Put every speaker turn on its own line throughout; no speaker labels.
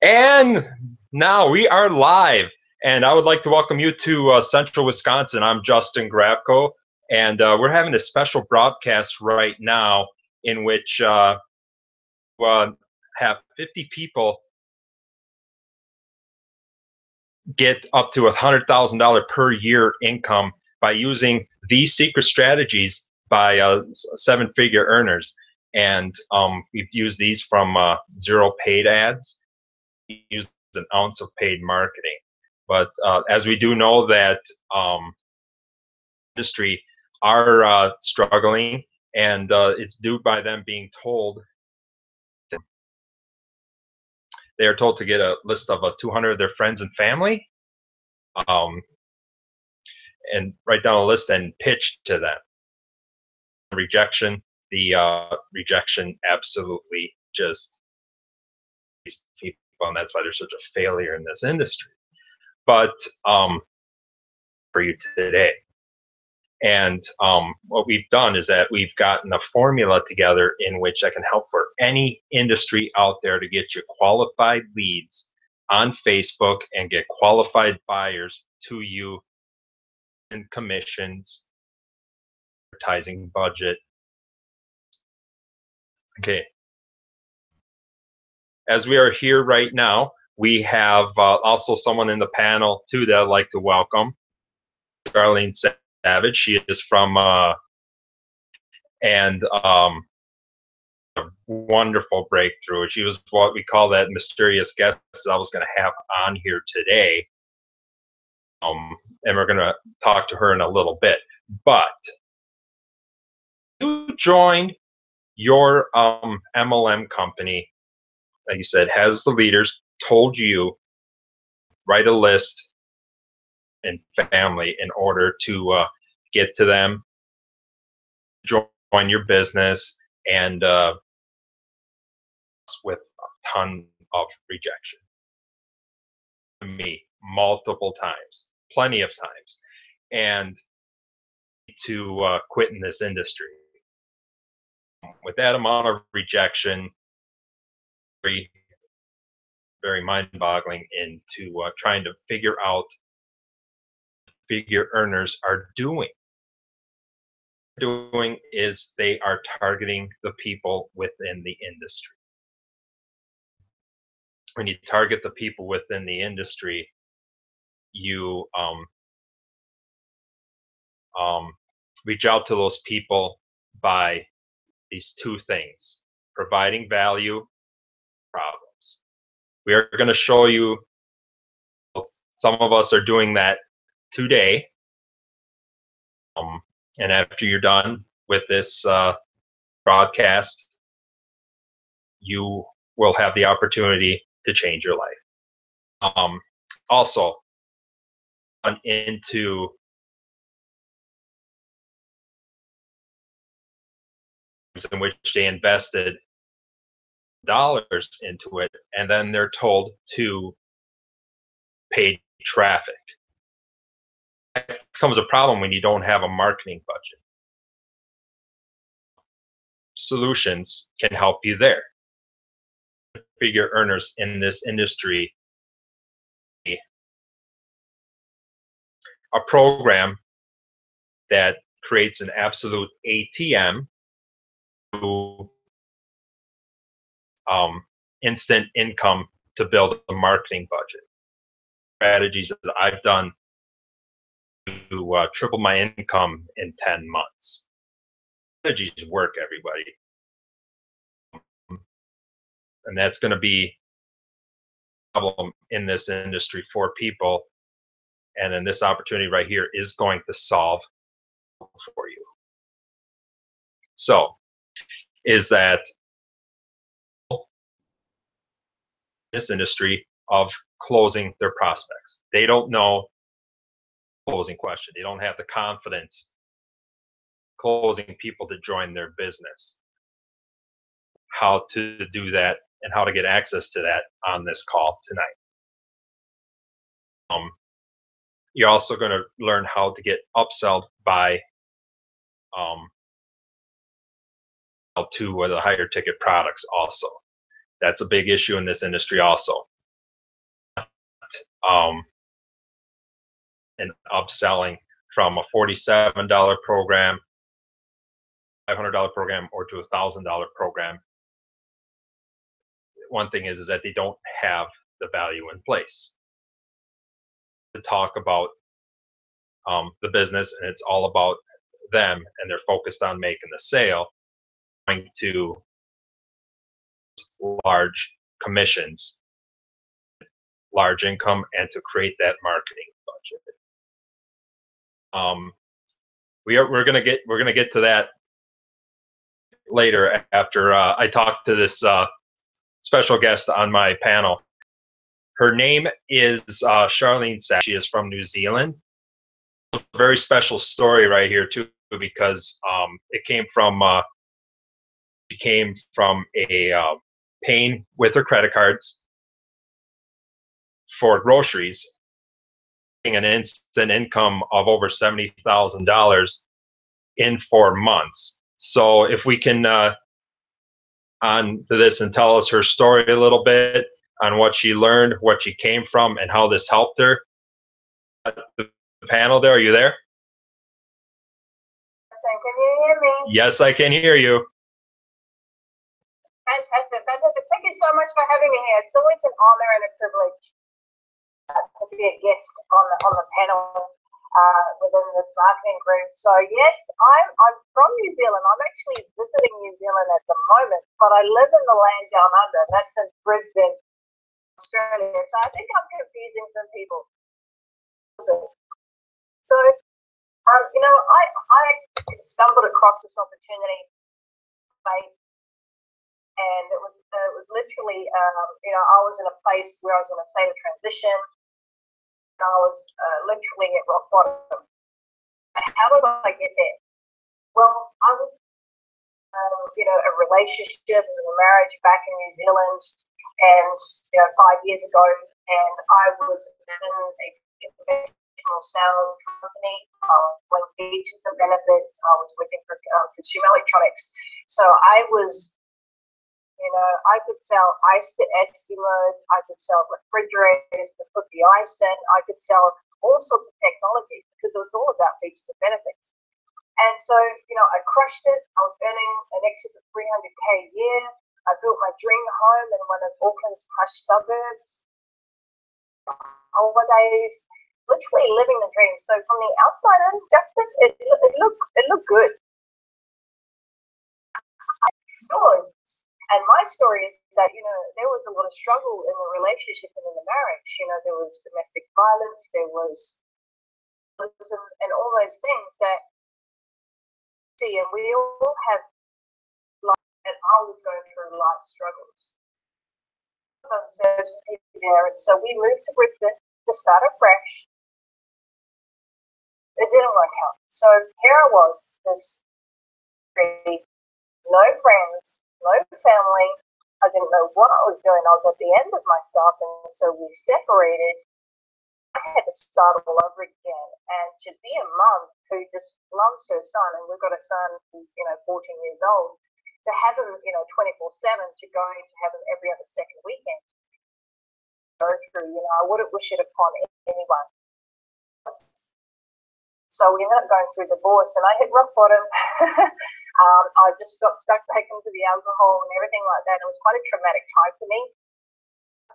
And now we are live. And I would like to welcome you to Central Wisconsin. I'm Justin Grabko, and we're having a special broadcast right now in which we'll have 50 people get up to $100,000 per year income by using these secret strategies by seven-figure earners. And we've used these from zero paid ads, use an ounce of paid marketing. But as we do know that industry are struggling, and it's due by them being told. They are told to get a list of 200 of their friends and family, um, and write down a list and pitch to them. Rejection, the rejection absolutely just these people, and that's why there's such a failure in this industry. But for you today. And what we've done is that we've gotten a formula together in which I can help for any industry out there to get you qualified leads on Facebook and get qualified buyers to you in commissions, advertising budget. Okay. As we are here right now, we have also someone in the panel too that I'd like to welcome, Darlene Savage. She is from and a wonderful breakthrough. She was what we call that mysterious guest that I was going to have on here today. And we're going to talk to her in a little bit. But you joined your MLM company, like you said, has the leaders told you write a list and family in order to get to them, join your business, and with a ton of rejection. Me multiple times, plenty of times, and to quit in this industry. With that amount of rejection, very, very mind-boggling into trying to figure out figure earners are doing. Doing is they are targeting the people within the industry. When you target the people within the industry, you reach out to those people by these two things: providing value, problems. We are going to show you, some of us are doing that today. And after you're done with this broadcast, you will have the opportunity to change your life. Also, into in which they invested dollars into it, and then they're told to pay traffic. That becomes a problem when you don't have a marketing budget. Solutions can help you there. Figure earners in this industry, a program that creates an absolute ATM to instant income to build a marketing budget. Strategies that I've done to triple my income in 10 months. Strategies work, everybody. And that's going to be a problem in this industry for people. And then this opportunity right here is going to solve for you. So, is that this industry of closing their prospects? They don't know closing question. They don't have the confidence closing people to join their business. How to do that and how to get access to that on this call tonight. You're also going to learn how to get upselled by to the higher ticket products also. That's a big issue in this industry also. and upselling from a $47 program, $500 program, or to a $1,000 program. One thing is that they don't have the value in place to talk about the business, and it's all about them, and they're focused on making the sale, trying to large commissions, large income, and to create that marketing budget. We're gonna get to that later after I talk to this special guest on my panel. Her name is Charlene Sack. She is from New Zealand. A very special story right here too, because it came from she came from a pain with her credit cards for groceries, an instant income of over $70,000 in 4 months. So if we can on to this and tell us her story a little bit on what she learned, what she came from, and how this helped her. The panel there, are you there?
Can you hear me?
Yes, I can hear you.
Fantastic, fantastic. Thank you so much for having me here. It's always an honor and a privilege to be a guest on the panel within this marketing group. So yes, I'm from New Zealand. I'm actually visiting New Zealand at the moment, but I live in the land down under. That's in Brisbane, Australia. So I think I'm confusing some people. So, you know, I stumbled across this opportunity, and it was literally, you know, I was in a place where I was in a state of transition. And I was literally at rock bottom. How did I get there? Well, I was, you know, a relationship and a marriage back in New Zealand, and you know, 5 years ago, and I was in a conventional sales company. I was doing features and benefits. I was working for consumer electronics. So I was, you know, I could sell ice to Eskimos, I could sell refrigerators to put the ice in, I could sell all sorts of technology because it was all about features and benefits. And so, you know, I crushed it. I was earning an excess of $300K a year. I built my dream home in one of Auckland's posh suburbs. Holidays, literally living the dream. So from the outside in, Justin, it looked good. And my story is that, you know, there was a lot of struggle in the relationship and in the marriage. You know, there was domestic violence, there was and all those things that see, and we all have life, and I was going through life struggles. Uncertainty there, and so we moved to Brisbane to start afresh. It didn't work out. So here I was, this no friends, no family. I didn't know what I was doing. I was at the end of myself, and so we separated. I had to start all over again, and to be a mum who just loves her son, and we've got a son who's, you know, 14 years old, to have him, you know, 24/7, to going to have him every other second weekend. Go through, you know, I wouldn't wish it upon anyone. So we ended up going through divorce, and I hit rock bottom. I just got stuck back into the alcohol and everything like that. It was quite a traumatic time for me.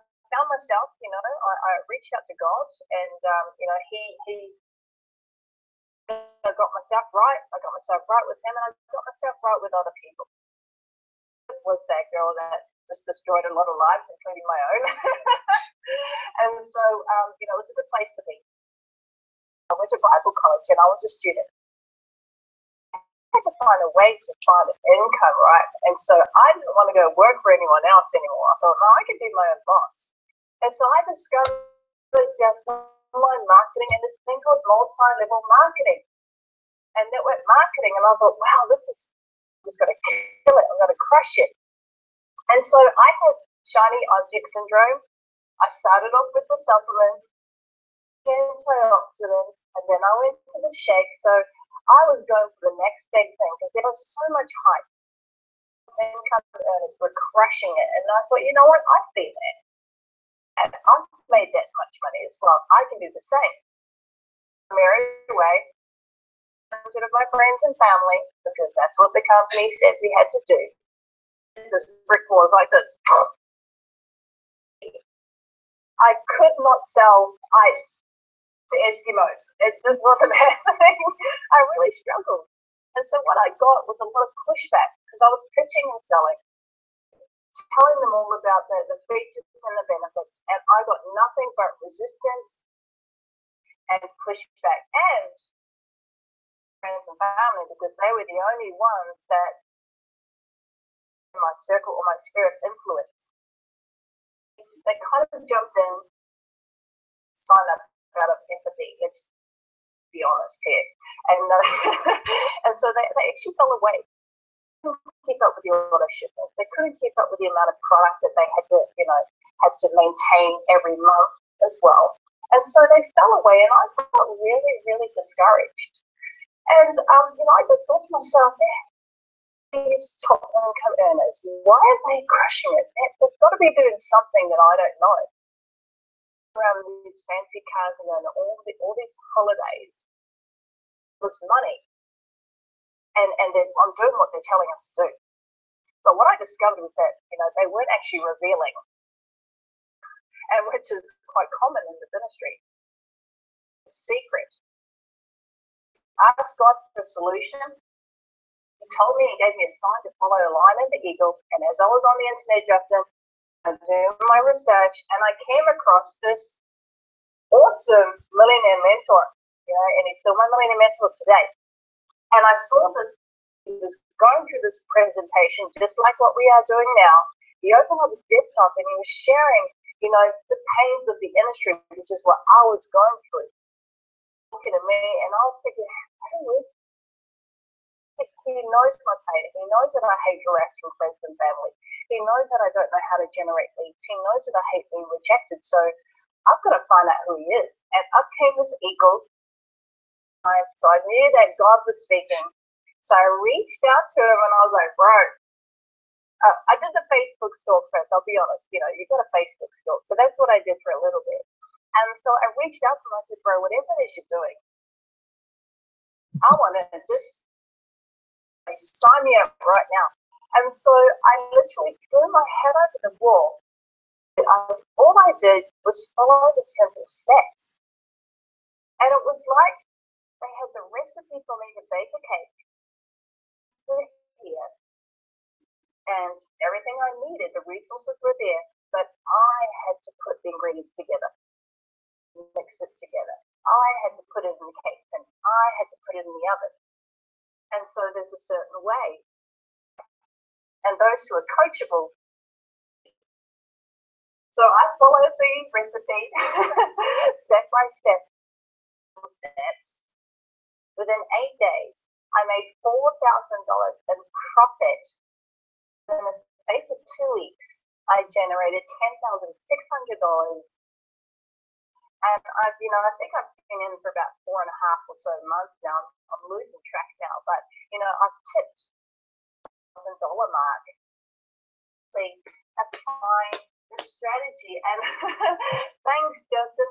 I found myself, you know, I reached out to God, and you know, I got myself right. I got myself right with him, and I got myself right with other people. It was that girl that just destroyed a lot of lives, including my own. And so, you know, it was a good place to be. I went to Bible college, and I was a student. I had to find a way to find an income, right? And so I didn't want to go work for anyone else anymore. I thought, no, I could be my own boss. And so I discovered just online marketing and this thing called multi-level marketing and network marketing. And I thought, wow, I'm just going to kill it. I'm going to crush it. And so I had shiny object syndrome. I started off with the supplements, antioxidants, and then I went to the shake. So I was going for the next big thing because there was so much hype. Income earners were crushing it. And I thought, you know what? I've been there. And I've made that much money as well. I can do the same. I married away of my friends and family because that's what the company said we had to do. This brick walls like this. I could not sell ice to Eskimos. It just wasn't happening. I really struggled. And so what I got was a lot of pushback because I was pitching and selling, telling them all about the features and the benefits, and I got nothing but resistance and pushback and friends and family because they were the only ones that in my circle or my sphere of influence. They kind of jumped in, signed up out of empathy. Let's be honest here, and so they actually fell away. They couldn't keep up with the order shipment. They couldn't keep up with the amount of product that they had to maintain every month as well. And so they fell away, and I got really, really discouraged. And I just thought to myself, these top income earners, why are they crushing it? They've got to be doing something that I don't know. Around these fancy cars and all these holidays, this money, and I'm doing what they're telling us to do. But what I discovered was that they weren't actually revealing, and which is quite common in the ministry. The secret. Ask God for a solution. He told me, he gave me a sign to follow a lion and the eagle. And as I was on the internet, Justin, I was doing my research, and I came across this awesome millionaire mentor, and he's still my millionaire mentor today. And I saw this, he was going through this presentation just like what we are doing now. He opened up his desktop and he was sharing, the pains of the industry, which is what I was going through. Looking at me, and I was thinking, who is he? He knows my pain. He knows that I hate harassing friends and family. He knows that I don't know how to generate leads. He knows that I hate being rejected. So I've got to find out who he is. And up came this eagle. So I knew that God was speaking. So I reached out to him and I was like, bro, I did the Facebook stalk first, I'll be honest. You've got a Facebook stalk. So that's what I did for a little bit. And so I reached out to him. I said, bro, whatever it is you're doing, I want to just sign me up right now. And so I literally threw my head over the wall. All I did was follow the simple steps. And it was like they had the recipe for me to bake a cake. Here. And everything I needed, the resources were there, but I had to put the ingredients together, mix it together. I had to put it in the cake, and I had to put it in the oven. And so there's a certain way. And those who are coachable, so I followed the recipe step by step, steps. Within 8 days, I made $4,000 in profit. In the space of 2 weeks, I generated $10,600. And I think I've been in for about 4.5 or so months now. I'm losing track now, but I've tipped the $1,000 mark. Please apply the strategy, and thanks, Justin,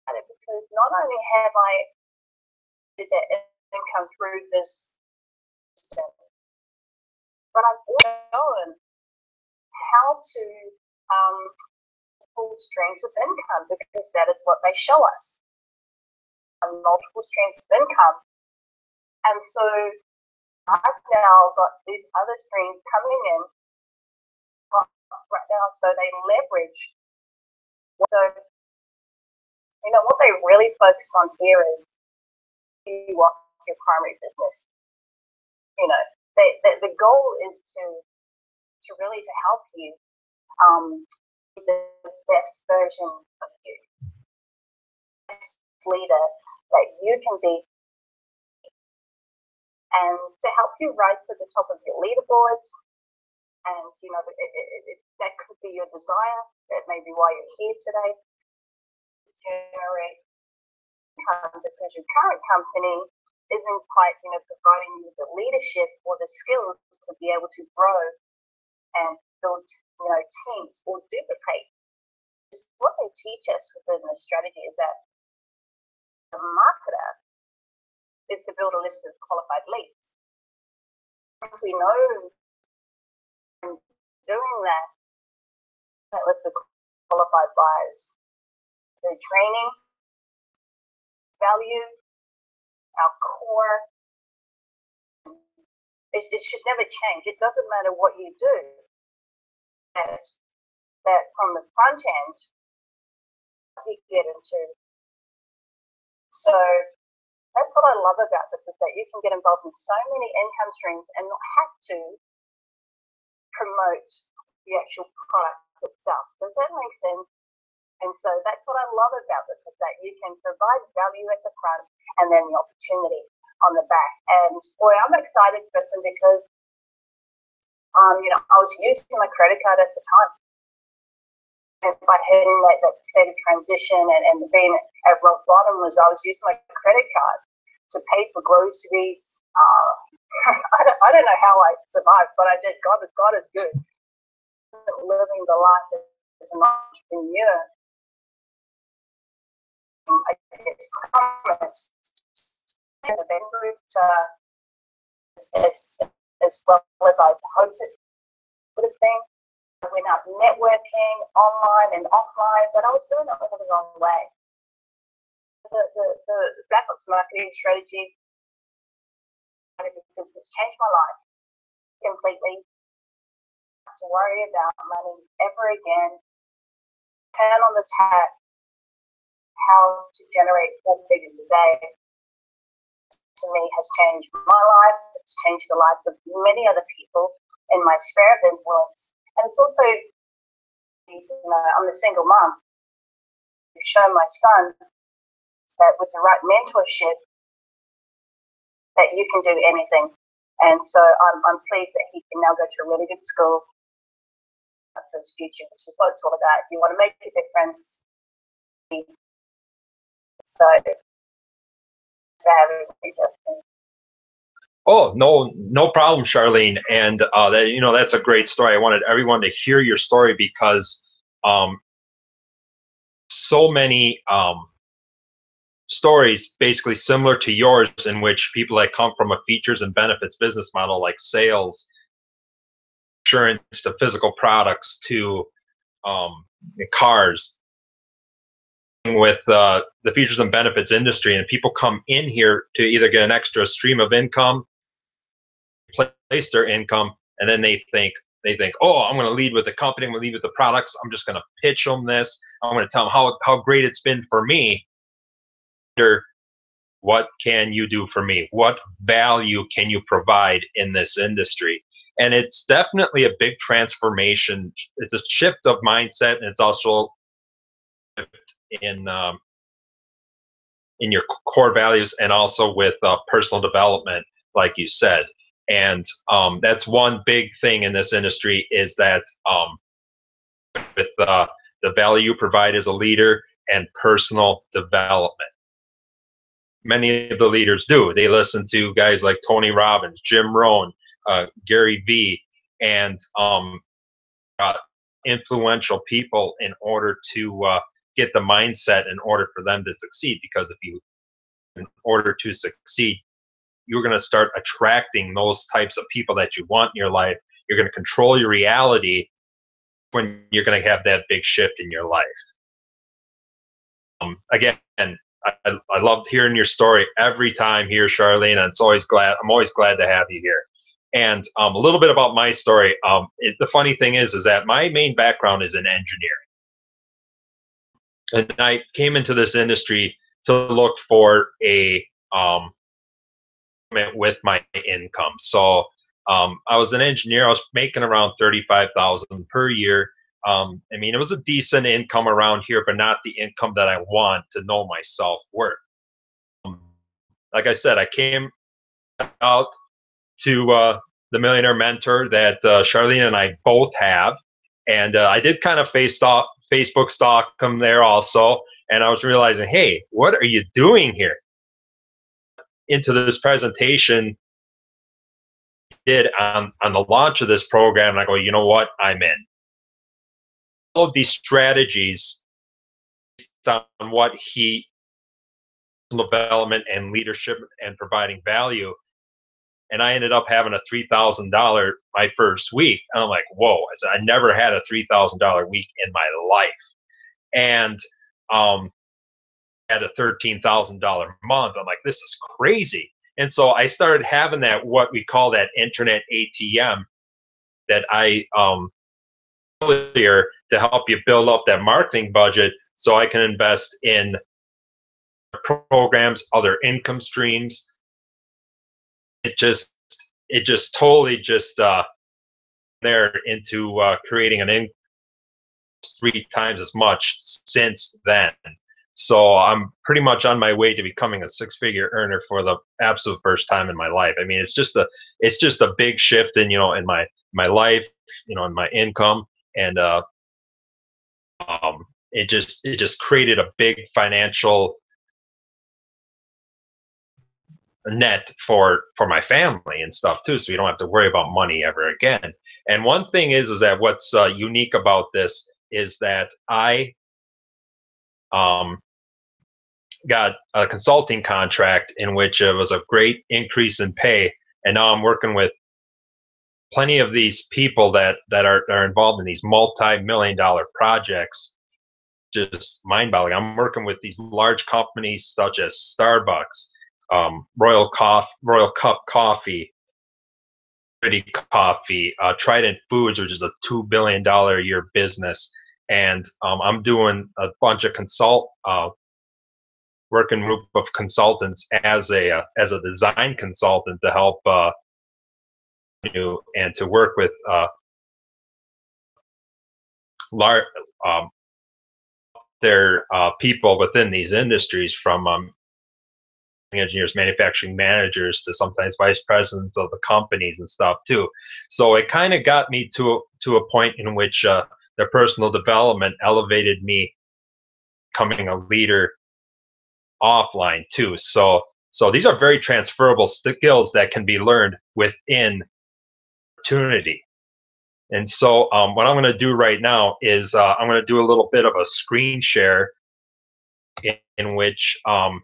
because not only have I did that income through this system, but I've also known how to multiple streams of income, because that is what they show us, multiple streams of income. And so I've now got these other streams coming in right now, so they leverage. So what they really focus on here is you want your primary business. The goal is to really to help you be the best version of you, best leader that you can be, and to help you rise to the top of your leaderboards. And that could be your desire. That may be why you're here today. Generate income because your current company isn't quite providing you the leadership or the skills to be able to grow and build teams or duplicate what they teach us within the strategy is that the marketer is to build a list of qualified leads. Once we know doing that list of qualified buyers, the training, value, our core, it should never change. It doesn't matter what you do. That from the front end, you get into. So that's what I love about this, is that you can get involved in so many income streams and not have to promote the actual product itself. Does that make sense? And so that's what I love about this, is that you can provide value at the front and then the opportunity on the back. And boy, I'm excited, Kristen, because I was using my credit card at the time. And by hitting that state of transition and being at rock bottom, was I was using my credit card to pay for groceries. I don't know how I survived, but I did. God is good. Living the life as an entrepreneur, I guess, promised and then moved as well as I hoped it would have been. I went out networking online and offline, but I was doing it all the wrong way. The Black Box marketing strategy, it's changed my life completely. To worry about money ever again, turn on the tap, how to generate 4 figures a day, to me has changed my life. It's changed the lives of many other people in my sphere of influence. And it's also, I'm a single mom. I've shown my son that with the right mentorship, that you can do anything. And so I'm pleased that he can now go to a really good school for his future, which is what it's all about. You want to make a difference. So,
oh, no problem, Charlene. And that's a great story. I wanted everyone to hear your story because so many stories basically similar to yours, in which people that come from a features and benefits business model, like sales, insurance, to physical products, to cars, with the features and benefits industry, and people come in here to either get an extra stream of income, replace their income, and then they think, oh, I'm going to lead with the company, I'm going to lead with the products, I'm just going to pitch them this, I'm going to tell them how great it's been for me. What can you do for me? What value can you provide in this industry? And it's definitely a big transformation. It's a shift of mindset, and it's also in your core values, and also with personal development, like you said. And that's one big thing in this industry, is that with the value you provide as a leader and personal development. Many of the leaders do. They listen to guys like Tony Robbins, Jim Rohn, Gary Vee, and influential people in order to get the mindset in order for them to succeed. Because in order to succeed, you're going to start attracting those types of people that you want in your life. You're going to control your reality when you're going to have that big shift in your life. Again, I loved hearing your story every time here, Charlene, and I'm always glad to have you here. And a little bit about my story. The funny thing is that my main background is in engineering. And I came into this industry to look for a with my income. So I was an engineer. I was making around $35,000 per year. I mean, it was a decent income around here, but not the income that I want to know my self-worth. Like I said, I came out to the Millionaire Mentor that Charlene and I both have, and I did kind of Facebook stalk him there also, and I was realizing, hey, what are you doing here? Into this presentation did on the launch of this program, and I go, you know what, I'm in. All of these strategies on what he development and leadership and providing value. And I ended up having a $3,000 my first week. And I'm like, whoa! I said, I never had a $3,000 week in my life, and had a $13,000 month. I'm like, this is crazy. And so I started having that, what we call that internet ATM, that I earlier, to help you build up that marketing budget so I can invest in programs, other income streams. It just totally just there into creating an income 3 times as much since then. So I'm pretty much on my way to becoming a 6-figure earner for the absolute first time in my life. I mean, it's just a big shift in, in my life, in my income, and it just created a big financial net for my family and stuff too, so we don't have to worry about money ever again. And one thing is that what's unique about this is that I got a consulting contract in which it was a great increase in pay, and now I'm working with plenty of these people that are involved in these multi-million-dollar projects. Just mind-boggling. I'm working with these large companies such as Starbucks, Royal Cup Coffee, Coffee, Trident Foods, which is a $2 billion a year business, and I'm doing a bunch of working group of consultants as a design consultant to help and to work with large their people within these industries, from engineers, manufacturing managers, to sometimes vice presidents of the companies and stuff too. So it kind of got me to a point in which their personal development elevated me, becoming a leader offline too. So these are very transferable skills that can be learned within opportunity. And so what I'm going to do right now is I'm going to do a little bit of a screen share in which I'm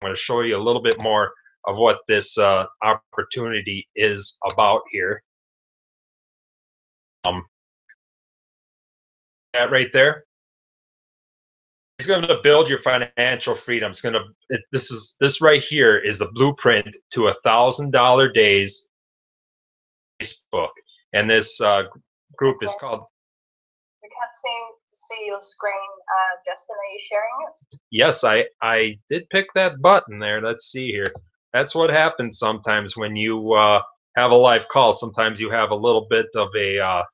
going to show you a little bit more of what this opportunity is about here. That right there. It's going to build your financial freedom. It's going to. This right here is the blueprint to $1,000 days Facebook, and this group is called.
We can't seem to see your screen, Justin. Are you sharing it?
Yes, I did pick that button there. Let's see here. That's what happens sometimes when you have a live call. Sometimes you have a little bit of a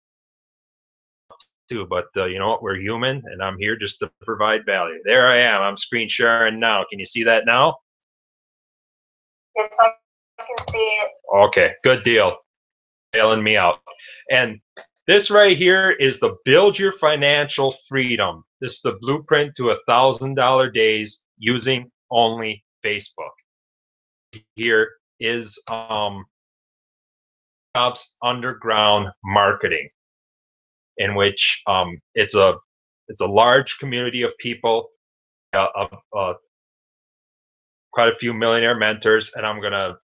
too, but you know what? We're human, and I'm here just to provide value. There I am. I'm screen sharing now. Can you see that now?
Yes, I can see it.
Okay, good deal. Bailing me out. And this right here is the Build Your Financial Freedom. This is the blueprint to $1,000 days using only Facebook. Here is Jobs Underground Marketing, in which it's a large community of people, quite a few millionaire mentors, and I'm going to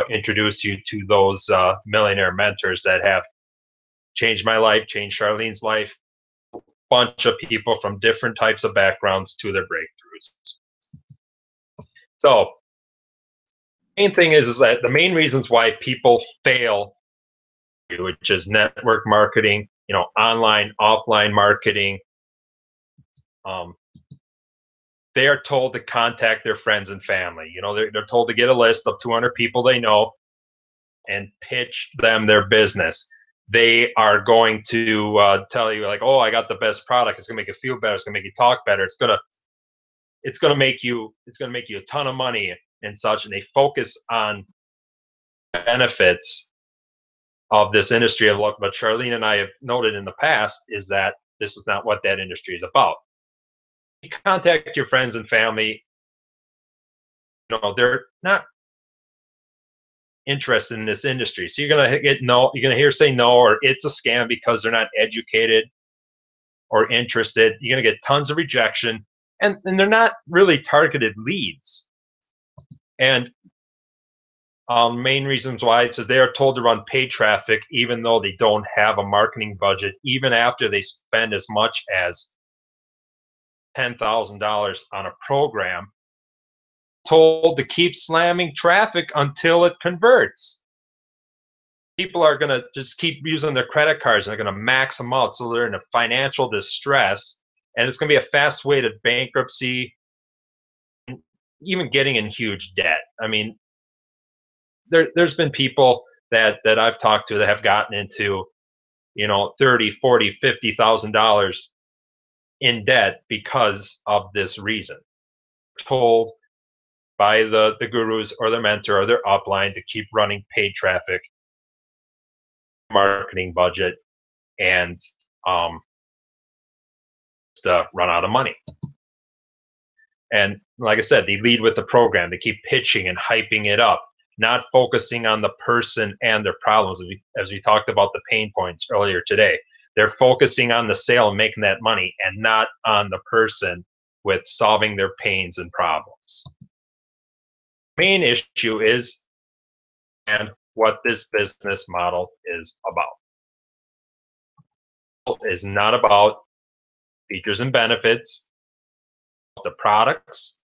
introduce you to those millionaire mentors that have changed my life, changed Charlene's life, a bunch of people from different types of backgrounds to their breakthroughs. So main thing is that the main reasons why people fail, which is network marketing, online, offline marketing, they are told to contact their friends and family. They're told to get a list of 200 people they know and pitch them their business. They are going to tell you, like, oh, I got the best product. It's gonna make you feel better. It's gonna make you talk better. It's gonna make you a ton of money and such. And they focus on benefits of this industry. Of what Charlene and I have noted in the past is that this is not what that industry is about. You contact your friends and family. They're not interested in this industry, so you're gonna get no. You're gonna hear say no, or it's a scam because they're not educated. or interested, you're going to get tons of rejection, and they're not really targeted leads. And main reasons why it says they are told to run paid traffic even though they don't have a marketing budget, even after they spend as much as $10,000 on a program, told to keep slamming traffic until it converts. People are going to just keep using their credit cards and they're going to max them out, so they're in a financial distress, and it's going to be a fast way to bankruptcy, even getting in huge debt. I mean, there's been people that I've talked to that have gotten into, you know, $30,000, $40,000, $50,000 in debt because of this reason. Told by the gurus or their mentor or their upline to keep running paid traffic, marketing budget, and to run out of money. And like I said, they lead with the program. They keep pitching and hyping it up, not focusing on the person and their problems. As we talked about the pain points earlier today, they're focusing on the sale and making that money, and not on the person with solving their pains and problems. Main issue is, and what this business model is about. It is not about features and benefits, the products.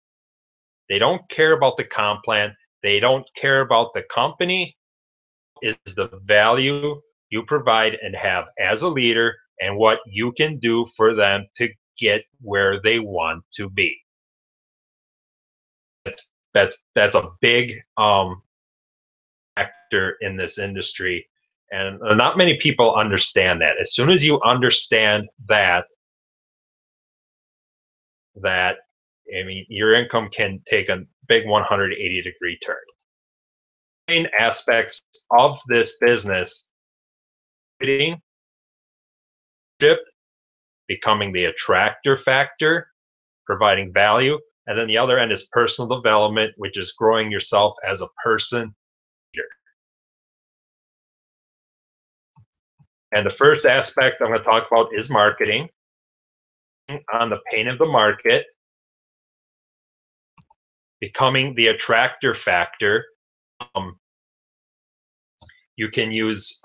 They don't care about the comp plan. They don't care about the company. Is the value you provide and have as a leader, and what you can do for them to get where they want to be. That's a big factor in this industry, and not many people understand that. As soon as you understand that, I mean, your income can take a big 180-degree turn. Main aspects of this business: becoming the attractor factor, providing value, and then the other end is personal development, which is growing yourself as a person. And the first aspect I'm going to talk about is marketing. On the pain of the market, becoming the attractor factor. You can use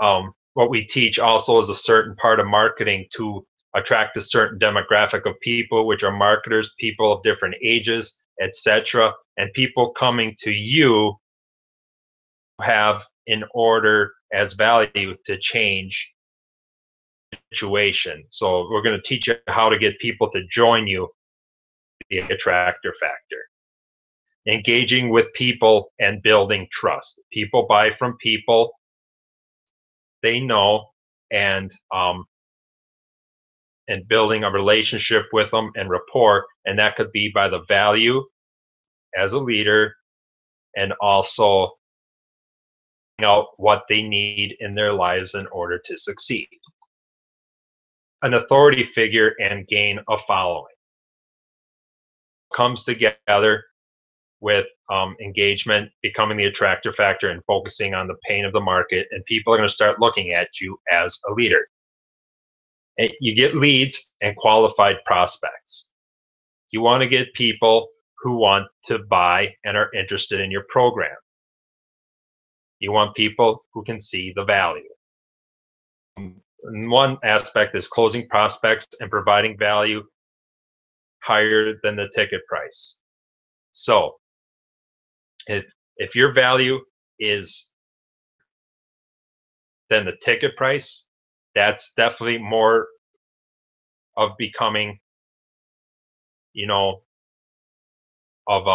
what we teach also as a certain part of marketing to attract a certain demographic of people, which are marketers, people of different ages, etc. And people coming to you have in order as value to change the situation. So we're going to teach you how to get people to join you, the attractor factor. Engaging with people and building trust. People buy from people they know, and building a relationship with them and rapport, and that could be by the value as a leader, and also out what they need in their lives in order to succeed. An authority figure and gain a following comes together with engagement, becoming the attractor factor, and focusing on the pain of the market, and people are going to start looking at you as a leader. And you get leads and qualified prospects. You want to get people who want to buy and are interested in your program. You want people who can see the value. And one aspect is closing prospects and providing value higher than the ticket price. So if your value is than the ticket price, that's definitely more of becoming, you know, of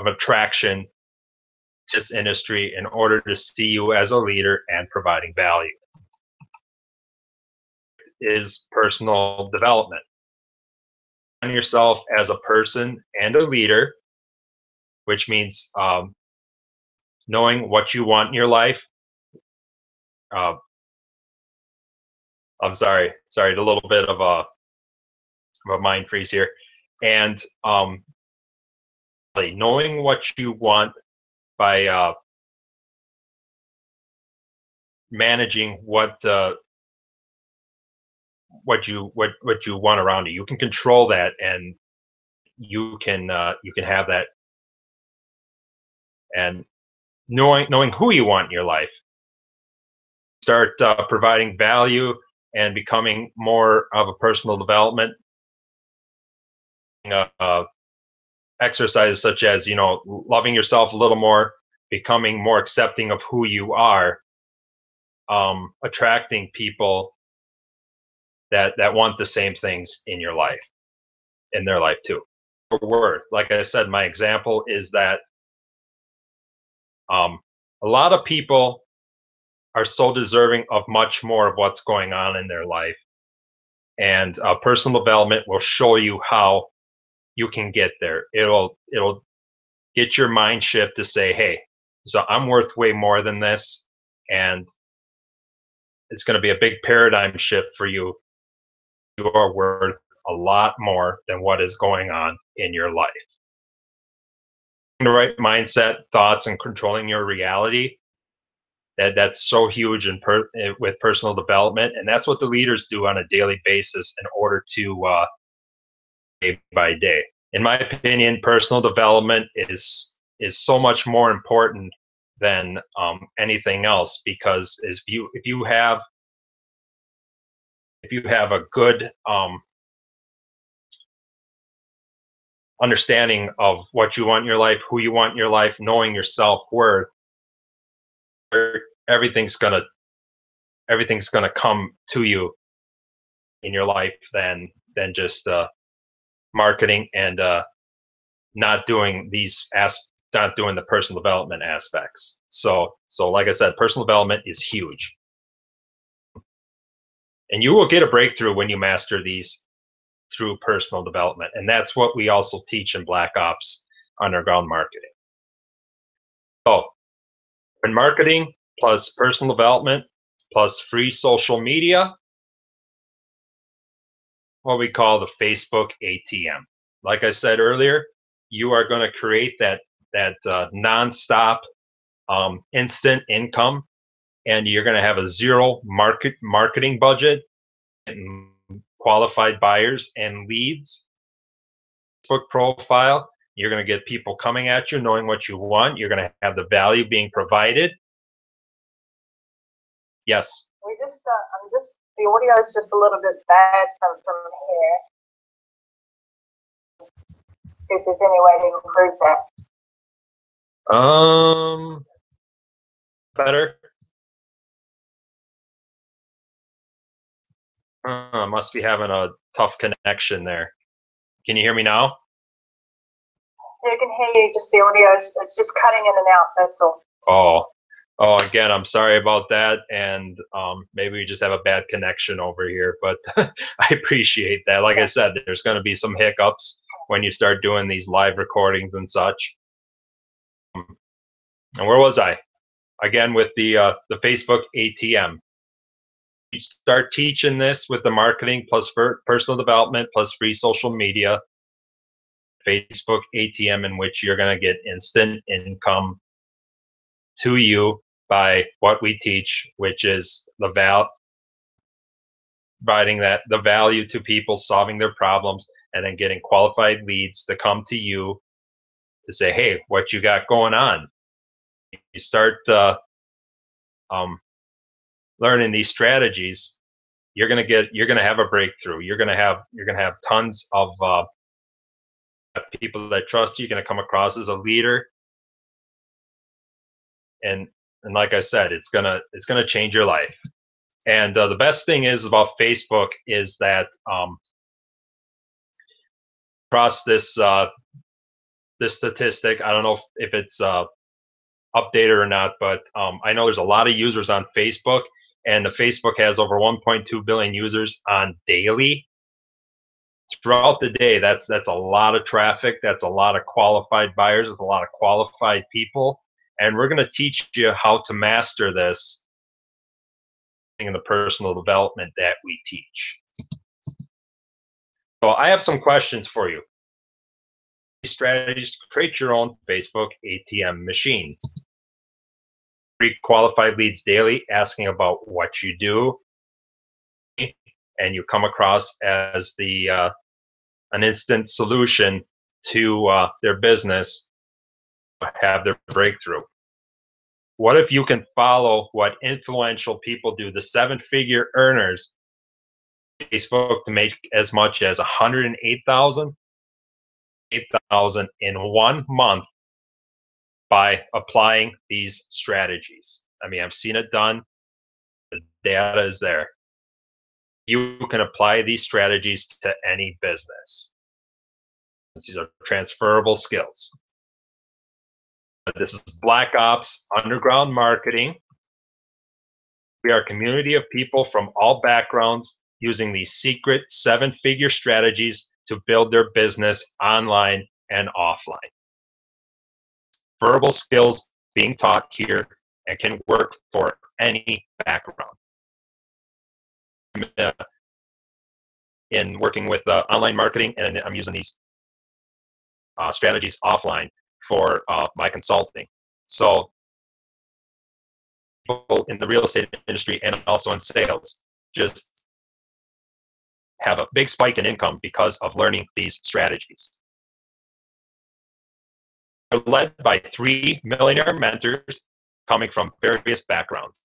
attraction to this industry in order to see you as a leader and providing value. Is personal development. On yourself as a person and a leader, which means knowing what you want in your life. I'm sorry, a little bit of a mind freeze here. And knowing what you want by managing what what you want around you. You can control that, and you can have that. And knowing who you want in your life, start providing value and becoming more of a personal development exercises, such as loving yourself a little more, becoming more accepting of who you are, attracting people that want the same things in your life, in their life too. For worth, like I said, my example is that a lot of people are so deserving of much more of what's going on in their life, and personal development will show you how you can get there. It'll get your mind shift to say, hey, so I'm worth way more than this, and it's going to be a big paradigm shift for you. You are worth a lot more than what is going on in your life. The right mindset, thoughts, and controlling your reality, that's so huge with personal development, and that's what the leaders do on a daily basis in order to day by day. In my opinion, personal development is so much more important than anything else, because if you have a good understanding of what you want in your life, who you want in your life, knowing your self-worth, everything's gonna come to you in your life than just marketing and not doing the personal development aspects. So like I said, personal development is huge, and you will get a breakthrough when you master these through personal development. And that's what we also teach in Black Ops Underground Marketing. So in marketing plus personal development plus free social media, what we call the Facebook ATM. Like I said earlier, you are going to create that nonstop instant income, and you're going to have a zero marketing budget, and qualified buyers and leads. Facebook profile, you're going to get people coming at you, knowing what you want. You're going to have the value being provided. Yes.
The audio is just a little bit bad from here. See if there's any way to improve that.
Better. Must be having a tough connection there. Can you hear me now?
Yeah, I can hear you. Just the audio, it's just cutting in and out. That's all.
Oh, again, I'm sorry about that, and maybe we just have a bad connection over here, but I appreciate that. Like I said, there's going to be some hiccups when you start doing these live recordings and such. And where was I? Again, with the Facebook ATM. You start teaching this with the marketing plus personal development plus free social media. Facebook ATM, in which you're going to get instant income to you by what we teach, which is providing the value to people, solving their problems, and then getting qualified leads to come to you to say, hey, what you got going on? You start learning these strategies, you're gonna have a breakthrough. You're gonna have tons of people that trust you. You're gonna come across as a leader, and like I said, it's gonna change your life. And the best thing is about Facebook is that across this statistic, I don't know if it's updated or not, but I know there's a lot of users on Facebook, and the Facebook has over 1.2 billion users on daily. Throughout the day, that's a lot of traffic. That's a lot of qualified buyers. It's a lot of qualified people, and we're going to teach you how to master this in the personal development that we teach. So I have some questions for you. Strategies to create your own Facebook ATM machine. Free qualified leads daily, asking about what you do. and you come across as the an instant solution to their business, have their breakthrough. What if you can follow what influential people do, the seven-figure earners, Facebook, to make as much as 108,000 in 1 month by applying these strategies. I mean, I've seen it done. The data is there. You can apply these strategies to any business. These are transferable skills. This is Black Ops Underground Marketing. We are a community of people from all backgrounds using these secret seven-figure strategies to build their business online and offline. Verbal skills being taught here and can work for any background. In working with online marketing, and I'm using these strategies offline for my consulting. So people in the real estate industry and also in sales just have a big spike in income because of learning these strategies. They're led by 3 millionaire mentors coming from various backgrounds.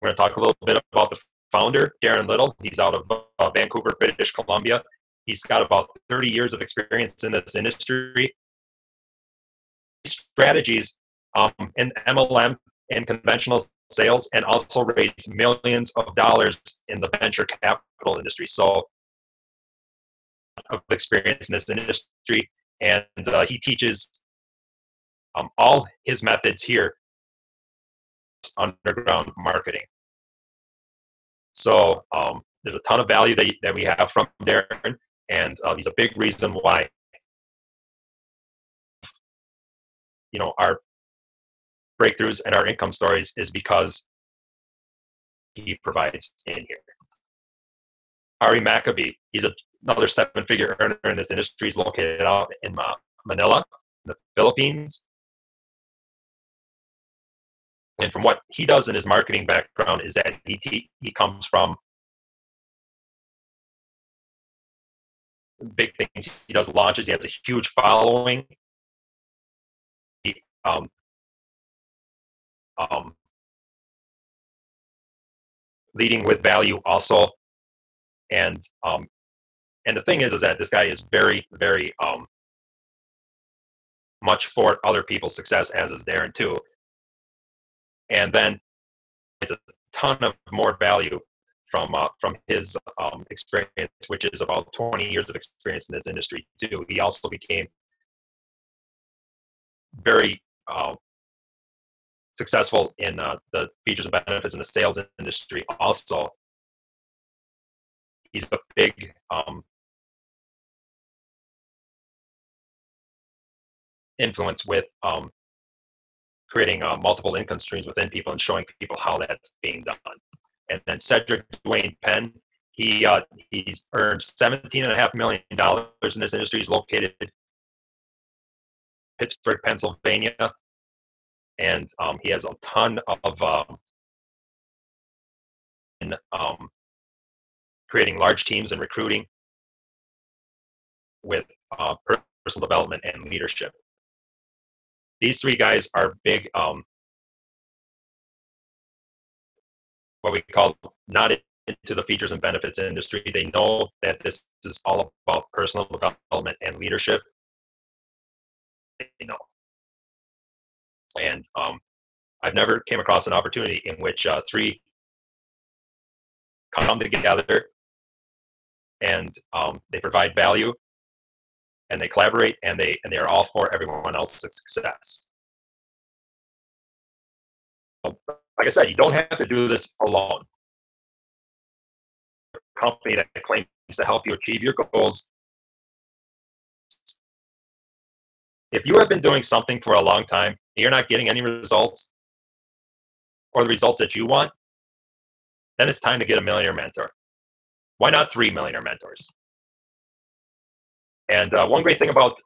We're going to talk a little bit about the founder, Darren Little. He's out of Vancouver, British Columbia. He's got about 30 years of experience in this industry. Strategies in MLM and conventional sales, and also raised millions of dollars in the venture capital industry. So, of experience in this industry, and he teaches all his methods here, underground marketing. So there's a ton of value that we have from Darren, and he's a big reason why our breakthroughs and our income stories is because he provides in here. Ari Maccabee, he's another seven-figure earner in this industry. He's located out in Manila, in the Philippines. And from what he does in his marketing background is that he comes from big things. He does launches. He has a huge following. He, leading with value also. And the thing is that this guy is very, very much for other people's success, as is Darren too. And then it's a ton of more value from his experience, which is about 20 years of experience in this industry too. He also became very successful in the features and benefits in the sales industry also. He's a big influence with creating multiple income streams within people and showing people how that's being done. And then Cedric Dwayne Penn, he's earned $17.5 million in this industry. He's located in Pittsburgh, Pennsylvania, and he has a ton of creating large teams and recruiting with personal development and leadership. These three guys are big, what we call not into the features and benefits industry. They know that this is all about personal development and leadership. They know. And I've never came across an opportunity in which three come together and they provide value and they collaborate and they are all for everyone else's success. Like I said, you don't have to do this alone. A company that claims to help you achieve your goals. If you have been doing something for a long time and you're not getting any results or the results that you want, then it's time to get a millionaire mentor. Why not 3 millionaire mentors? And one great thing about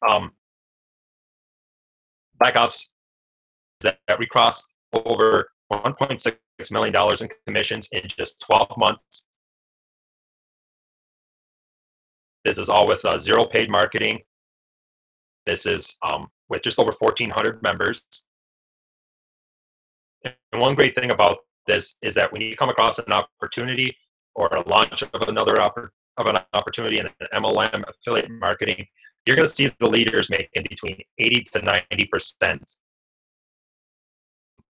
Black Ops is that we crossed over $1.6 million in commissions in just 12 months. This is all with zero paid marketing. This is with just over 1,400 members. And one great thing about this is that when you come across an opportunity or a launch of another opportunity in an MLM affiliate marketing, you're going to see the leaders making between 80 to 90%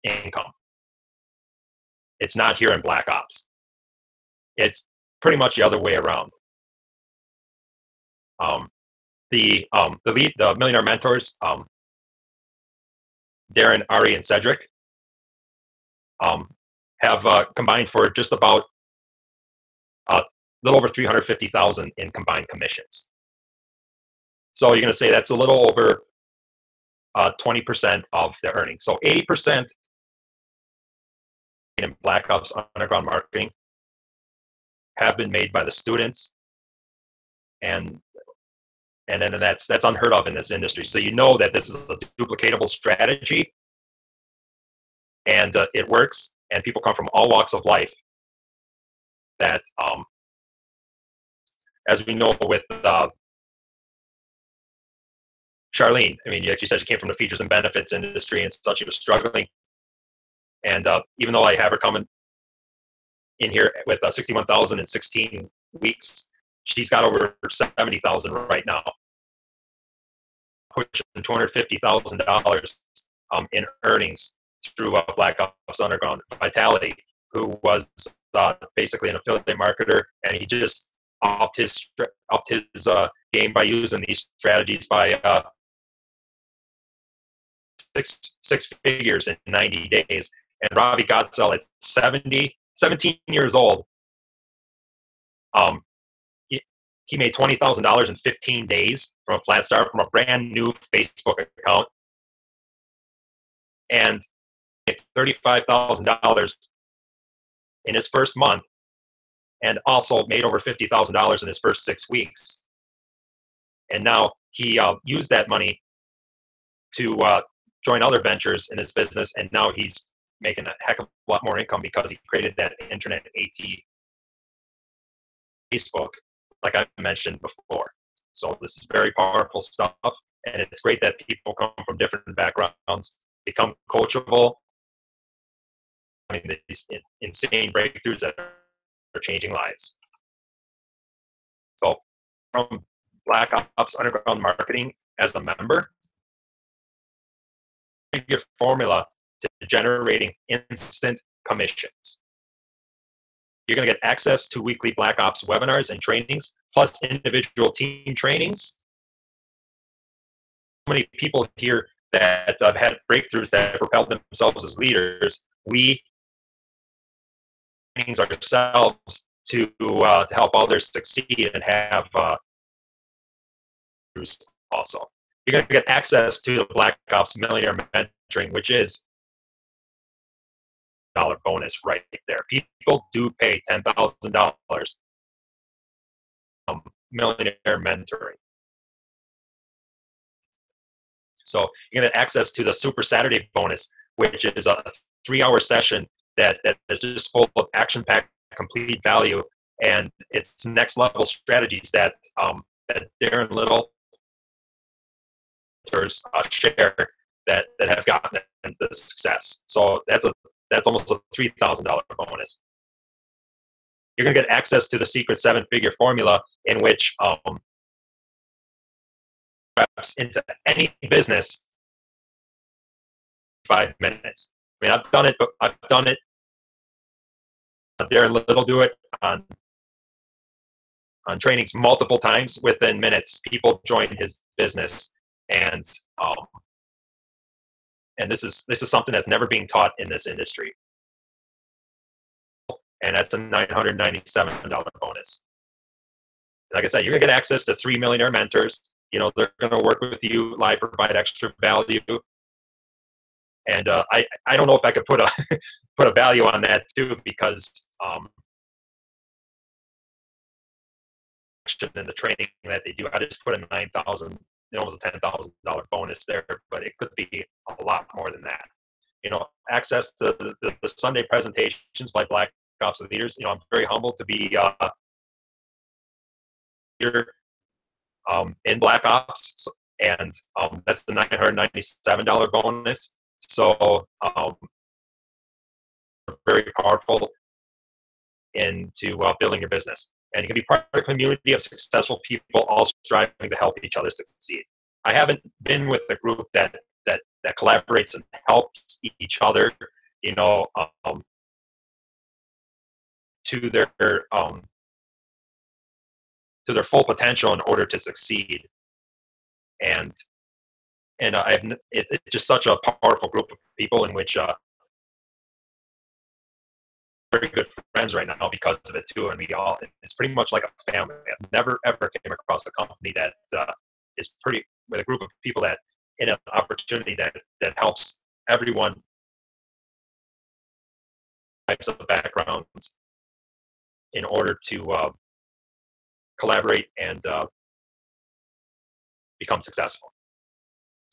income. It's not here in Black Ops. It's pretty much the other way around. The Millionaire Mentors, Darren, Ari, and Cedric, have combined for just about a little over 350,000 in combined commissions. So you're going to say that's a little over 20% of the earnings. So 80% in Black Ops Underground Marketing have been made by the students, and then that's unheard of in this industry. So you know that this is a duplicatable strategy, and it works, and people come from all walks of life. That, as we know with Charlene, I mean, she said she came from the features and benefits industry and such. She was struggling, and even though I have her coming in here with 61,000 in 16 weeks, she's got over 70,000 right now, pushing $250,000 in earnings through Black Ops Underground. Vitality, who was basically an affiliate marketer, and he just upped his game by using these strategies by six figures in 90 days. And Robbie Godsell at 17 years old, he made $20,000 in 15 days from a flat start from a brand new Facebook account, and $35,000 in his first month, and also made over $50,000 in his first 6 weeks. And now he used that money to join other ventures in his business, and now he's making a heck of a lot more income because he created that internet AT Facebook, like I mentioned before. So this is very powerful stuff, and it's great that people come from different backgrounds, become coachable. I mean, these insane breakthroughs that are changing lives. So from Black Ops Underground Marketing as a member, your formula to generating instant commissions. You're going to get access to weekly Black Ops webinars and trainings, plus individual team trainings. So many people here that have had breakthroughs that have propelled themselves as leaders. We trainings ourselves to help others succeed and have also. You're going to get access to the Black Ops Millionaire Mentoring, which is $1 bonus right there. People do pay $10,000 Millionaire Mentoring. So you're going to get access to the Super Saturday bonus, which is a 3-hour session that is just full of action-packed, complete value, and it's next level strategies that that Darren Little share that have gotten them the success. So that's almost a $3,000 bonus. You're going to get access to the secret 7-figure formula, in which reps into any business in 5 minutes. I mean, I've done it, but I've done it. Darren Little do it on trainings multiple times. Within minutes, people join his business, and this is something that's never being taught in this industry. And that's a $997 bonus. Like I said, you're gonna get access to 3 millionaire mentors. You know, they're gonna work with you live, provide extra value. And I don't know if I could put a value on that too, because in the training that they do, I just put a $9,000, almost a $10,000 bonus there, but it could be a lot more than that. You know, access to the Sunday presentations by Black Ops leaders. You know, I'm very humbled to be here in Black Ops, and that's the $997 bonus. So very powerful into building your business. And you can be part of a community of successful people all striving to help each other succeed. I haven't been with a group that collaborates and helps each other, you know, to their full potential in order to succeed. And it's just such a powerful group of people in which very good friends right now because of it too. And it's pretty much like a family. I've never ever came across a company that is pretty with a group of people that in an opportunity that helps everyone types of backgrounds in order to collaborate and become successful.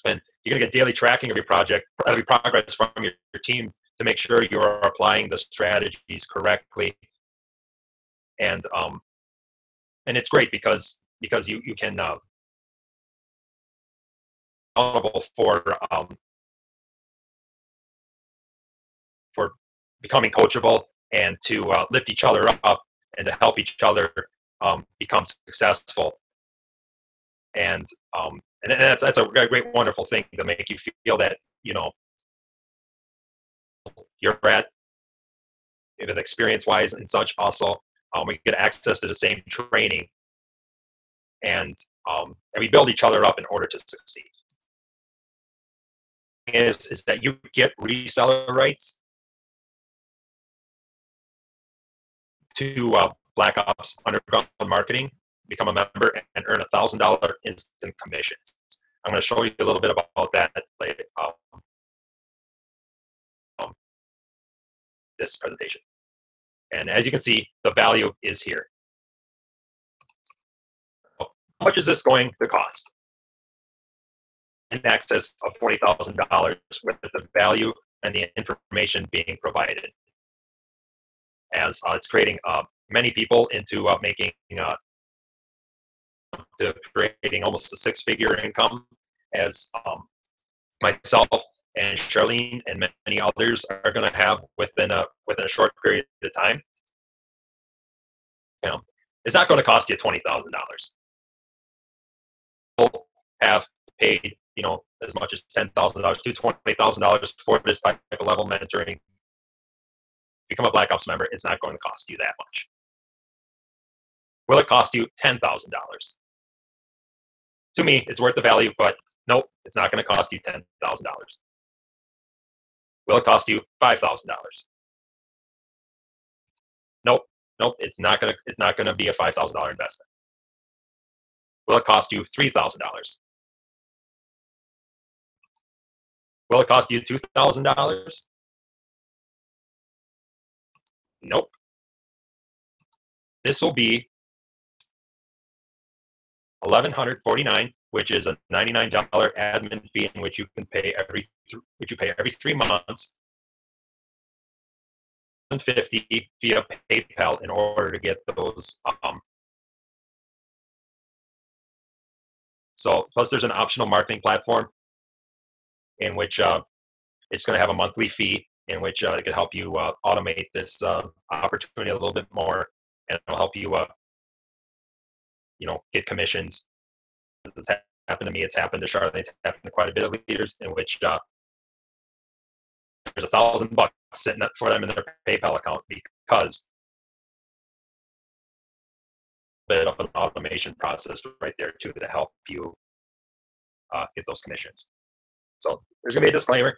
And you're going to get daily tracking of your project, every progress from your team to make sure you're applying the strategies correctly. And it's great because you can accountable for becoming coachable and to lift each other up and to help each other become successful. And that's a great, wonderful thing to make you feel that, you know, you're at, even experience-wise and such. Also, we get access to the same training, and we build each other up in order to succeed. Is that you get reseller rights to Black Ops Underground Marketing, become a member, and earn $1,000 instant commissions. I'm going to show you a little bit about that later. This presentation. And as you can see, the value is here. How much is this going to cost? In excess of $40,000 with the value and the information being provided. As it's creating many people into creating almost a six-figure income, as myself and Charlene and many others are going to have within a short period of time. You know, it's not going to cost you $20,000. People have paid, you know, as much as $10,000 to $20,000 for this type of level mentoring. Become a Black Ops member. It's not going to cost you that much. Will it cost you $10,000? To me, it's worth the value, but nope, it's not going to cost you $10,000. Will it cost you $5,000? Nope, it's not gonna be a $5,000 investment. Will it cost you $3,000? Will it cost you $2,000? Nope. This will be $1,149, which is a $99 admin fee, in which you pay every 3 months, $50 via PayPal in order to get those. So plus there's an optional marketing platform in which it's going to have a monthly fee in which it can help you automate this opportunity a little bit more, and it'll help you you know, get commissions. This happened to me, it's happened to Charlotte, it's happened to quite a bit of leaders, in which there's $1,000 sitting up for them in their PayPal account because bit of an automation process right there too to help you get those commissions. So there's gonna be a disclaimer.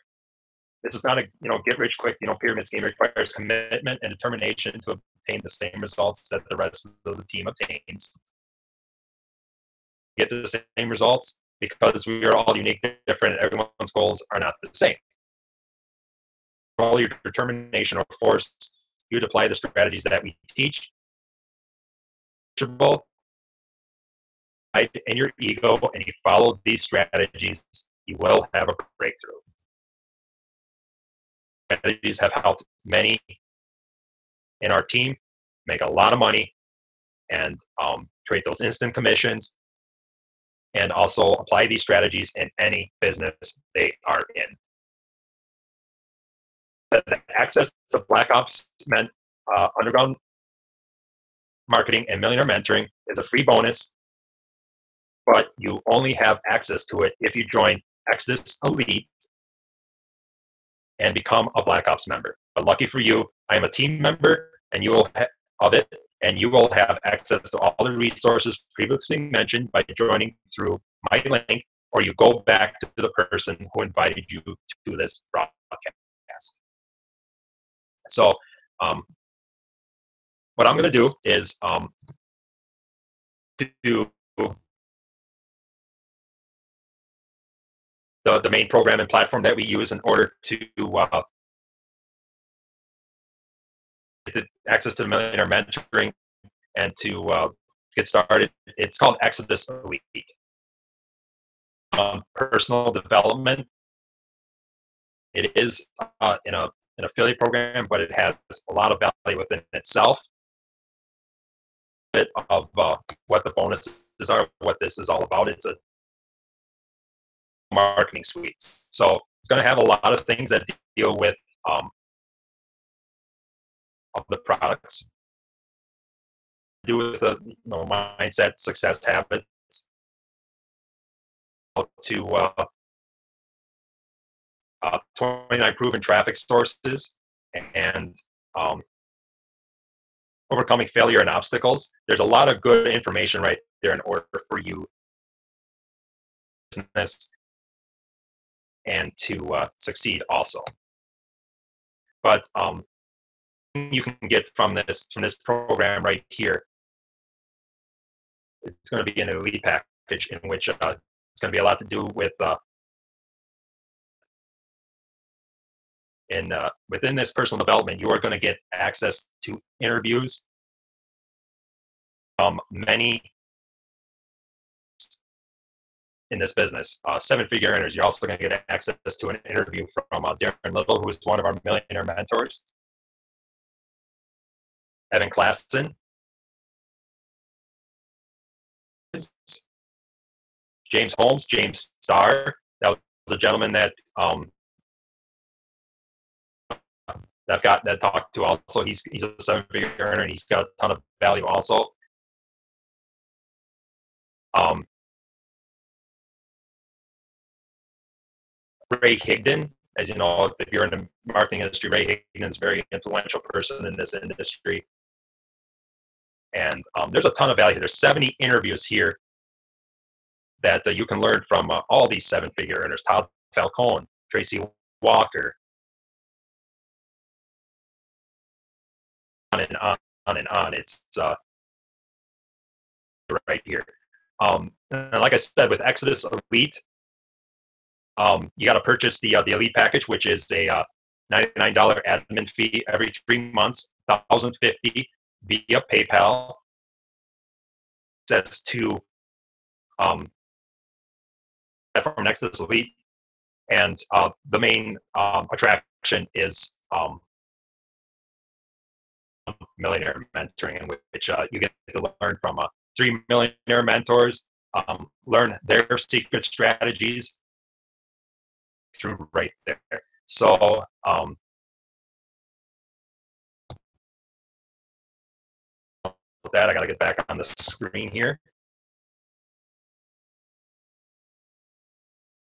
This is not a get rich quick pyramid scheme. It requires commitment and determination to obtain the same results that the rest of the team obtains. Get the same results because we are all unique, different, and everyone's goals are not the same. All your determination or force you to apply the strategies that we teach. And your ego, and you follow these strategies, you will have a breakthrough. Strategies have helped many in our team make a lot of money and create those instant commissions and also apply these strategies in any business they are in. The access to Black Ops Underground Marketing and Millionaire Mentoring is a free bonus, but you only have access to it if you join Exodus Elite and become a Black Ops member. But lucky for you, I am a team member, and you will of it, and you will have access to all the resources previously mentioned by joining through my link, or you go back to the person who invited you to this broadcast. So what I'm going to do is do the main program and platform that we use in order to get access to the Millionaire Mentoring and to get started. It's called Exodus Elite. Personal development. It is in an affiliate program, but it has a lot of value within itself. A bit of what the bonuses are, what this is all about. It's a marketing suite. So it's going to have a lot of things that deal with of the products, do with the mindset, success habits, to 29 proven traffic sources, and overcoming failure and obstacles. There's a lot of good information right there in order for you business and to succeed also. But you can get from this program right here, it's going to be an elite package in which it's going to be a lot to do with within this personal development. You are going to get access to interviews from many in this business, 7-figure earners. You're also going to get access to an interview from Darren Little, who is one of our millionaire mentors, Evan Klassen, James Holmes, James Starr. That was a gentleman that that talked to also. He's a 7-figure earner, and he's got a ton of value also. Ray Higdon, as you know, if you're in the marketing industry, Ray Higdon is a very influential person in this industry. And there's a ton of value. There's 70 interviews here that you can learn from all these 7-figure earners: Todd Falcone, Tracy Walker, on and on and on. It's right here. And like I said, with Exodus Elite, you got to purchase the Elite package, which is a $99 admin fee every 3 months, $1,050 via PayPal. Sets to from Exodus Elite, and the main attraction is Millionaire Mentoring, in which you get to learn from 3 millionaire mentors, learn their secret strategies through right there. So with that, I got to get back on the screen here.